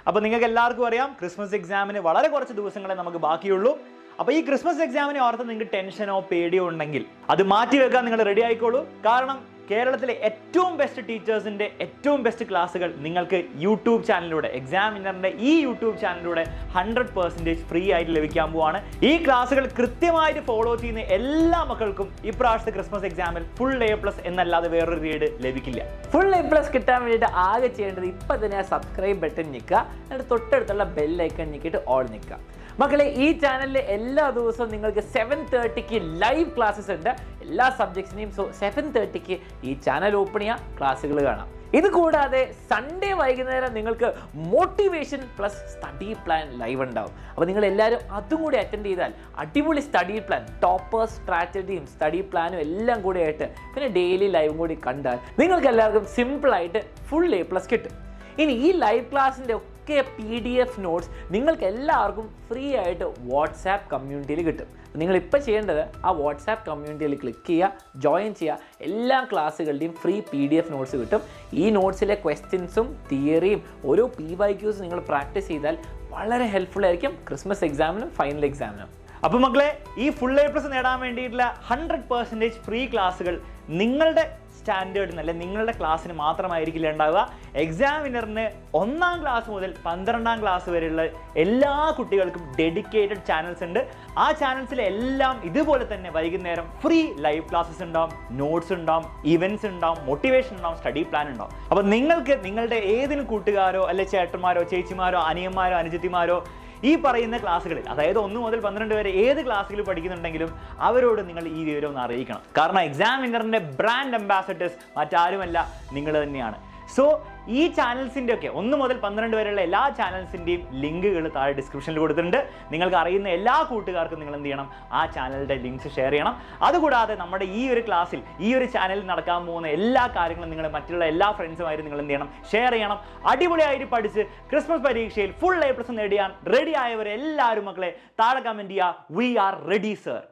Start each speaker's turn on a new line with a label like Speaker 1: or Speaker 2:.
Speaker 1: അപ്പോൾ നിങ്ങൾക്ക് എല്ലാവർക്കും അറിയാം ക്രിസ്മസ് എക്സാമിന് വളരെ കുറച്ച് ദിവസങ്ങളെ നമുക്ക് ബാക്കിയുള്ളൂ. അപ്പോൾ ഈ ക്രിസ്മസ് എക്സാമിനെ ഓർത്ത് നിങ്ങൾക്ക് ടെൻഷനോ പേടിയോ ഉണ്ടെങ്കിൽ അത് മാറ്റി വെക്കാൻ നിങ്ങൾ റെഡി ആയിക്കോളൂ. കാരണം കേരളത്തിലെ ഏറ്റവും ബെസ്റ്റ് ടീച്ചേഴ്സിൻ്റെ ഏറ്റവും ബെസ്റ്റ് ക്ലാസ്സുകൾ നിങ്ങൾക്ക് യൂട്യൂബ് ചാനലിലൂടെ എക്സാമിനറിൻ്റെ ഈ യൂട്യൂബ് ചാനലിലൂടെ 100% ഫ്രീ ആയിട്ട് ലഭിക്കാൻ പോവാണ്. ഈ ക്ലാസ്സുകൾ കൃത്യമായിട്ട് ഫോളോ ചെയ്യുന്ന എല്ലാ മക്കൾക്കും ഇപ്രാവശ്യത്തെ ക്രിസ്മസ് എക്സാമിൽ ഫുൾ A+ എന്നല്ലാതെ വേറൊരു ഗ്രേഡ് ലഭിക്കില്ല.
Speaker 2: ഫുൾ A+ കിട്ടാൻ വേണ്ടിയിട്ട് ആകെ ചെയ്യേണ്ടത് ഇപ്പം തന്നെ ആ സബ്സ്ക്രൈബ് ബട്ടൺ ഞെക്കുക, എന്നിട്ട് തൊട്ടടുത്തുള്ള ബെല്ലൈക്കൺ ഞെക്കിയിട്ട് ഓൾ നിൽക്കുക. മക്കളെ, ഈ ചാനലിൽ എല്ലാ ദിവസവും നിങ്ങൾക്ക് 7:30 ലൈവ് ക്ലാസ്സസ് ഉണ്ട് എല്ലാ സബ്ജക്ട്സിനെയും. സോ 7:30 ഈ ചാനൽ ഓപ്പൺ ചെയ്യുക, ക്ലാസ്സുകൾ കാണാം. ഇത് കൂടാതെ സൺഡേ വൈകുന്നേരം നിങ്ങൾക്ക് motivation plus study plan live ഉണ്ടാവും. അപ്പോൾ നിങ്ങൾ എല്ലാവരും അതും കൂടി അറ്റൻഡ് ചെയ്താൽ അടിപൊളി സ്റ്റഡി പ്ലാൻ, ടോപ്പേഴ്സ് സ്ട്രാറ്റജിയും സ്റ്റഡി പ്ലാനും എല്ലാം കൂടി ആയിട്ട് പിന്നെ ഡെയിലി ലൈവും കൂടി കണ്ടാൽ നിങ്ങൾക്ക് എല്ലാവർക്കും സിമ്പിളായിട്ട് ഫുൾ A+ കിട്ടും. ഇനി ഈ ലൈവ് ക്ലാസ്സിൻ്റെ ഒക്കെ PDF നോട്ട്സ് നിങ്ങൾക്ക് എല്ലാവർക്കും ഫ്രീ ആയിട്ട് വാട്സാപ്പ് കമ്മ്യൂണിറ്റിയിൽ കിട്ടും. നിങ്ങളിപ്പോൾ ചെയ്യേണ്ടത് ആ വാട്സാപ്പ് കമ്മ്യൂണിറ്റിയിൽ ക്ലിക്ക് ചെയ്യുക, ജോയിൻ ചെയ്യുക. എല്ലാ ക്ലാസ്സുകളുടെയും ഫ്രീ PDF നോട്ട്സ് കിട്ടും. ഈ നോട്ട്സിലെ ക്വസ്റ്റ്യൻസും തിയറിയും ഓരോ PYQs നിങ്ങൾ പ്രാക്ടീസ് ചെയ്താൽ വളരെ ഹെൽപ്ഫുൾ ആയിരിക്കും ക്രിസ്മസ് എക്സാമിനും ഫൈനൽ എക്സാമിനും.
Speaker 1: അപ്പോൾ മക്കളെ, ഈ ഫുൾ A+ നേടാൻ വേണ്ടിയിട്ടുള്ള 100% ഫ്രീ ക്ലാസ്സുകൾ നിങ്ങളുടെ സ്റ്റാൻഡേർഡിന് അല്ലെ നിങ്ങളുടെ ക്ലാസ്സിന് മാത്രമായിരിക്കില്ല ഉണ്ടാവുക. എക്സാമിനറിന് 1ാം ക്ലാസ് മുതൽ 12ാം ക്ലാസ് വരെയുള്ള എല്ലാ കുട്ടികൾക്കും ഡെഡിക്കേറ്റഡ് ചാനൽസ് ഉണ്ട്. ആ ചാനൽസിലെല്ലാം ഇതുപോലെ തന്നെ വൈകുന്നേരം ഫ്രീ ലൈവ് ക്ലാസ്സസ് ഉണ്ടാവും, നോട്ട്സ് ഉണ്ടാവും, ഇവൻറ്റ്സ് ഉണ്ടാവും, മോട്ടിവേഷൻ ഉണ്ടാവും, സ്റ്റഡി പ്ലാൻ ഉണ്ടാവും. അപ്പോൾ നിങ്ങൾക്ക് നിങ്ങളുടെ ഏതെങ്കിലും കൂട്ടുകാരോ അല്ലെ ചേട്ടന്മാരോ ചേച്ചിമാരോ അനിയന്മാരോ അനുജത്തിമാരോ ഈ പറയുന്ന ക്ലാസ്സുകളിൽ, അതായത് 1 മുതൽ 12 വരെ ഏത് ക്ലാസ്സിൽ പഠിക്കുന്നുണ്ടെങ്കിലും അവരോട് നിങ്ങൾ ഈ വിവരം ഒന്ന് അറിയിക്കണം. കാരണം എക്സാമിനറിൻ്റെ ബ്രാൻഡ് അംബാസഡേഴ്സ് മറ്റാരുമല്ല, നിങ്ങൾ തന്നെയാണ്. സോ ഈ ചാനൽസിൻ്റെ ഒക്കെ 1 മുതൽ 12 വരെയുള്ള എല്ലാ ചാനൽസിൻ്റെയും ലിങ്കുകൾ താഴെ ഡിസ്ക്രിപ്ഷനിൽ കൊടുത്തിട്ടുണ്ട്. നിങ്ങൾക്ക് അറിയുന്ന എല്ലാ കൂട്ടുകാർക്കും നിങ്ങൾ എന്ത് ചെയ്യണം, ആ ചാനലിൻ്റെ ലിങ്ക്സ് ഷെയർ ചെയ്യണം. അതുകൂടാതെ നമ്മുടെ ഈ ഒരു ക്ലാസ്സിൽ ഈ ഒരു ചാനലിൽ നടക്കാൻ പോകുന്ന എല്ലാ കാര്യങ്ങളും നിങ്ങൾ മറ്റുള്ള എല്ലാ ഫ്രണ്ട്സുമായിട്ട് നിങ്ങൾ എന്ത് ചെയ്യണം, ഷെയർ ചെയ്യണം. അടിപൊളിയായിട്ട് പഠിച്ച് ക്രിസ്മസ് പരീക്ഷയിൽ ഫുൾ A+ നേടിയാൻ റെഡി ആയവരെല്ലാവരും മക്കളെ താഴെ കമൻറ്റ് ചെയ്യുക. We are ready sir.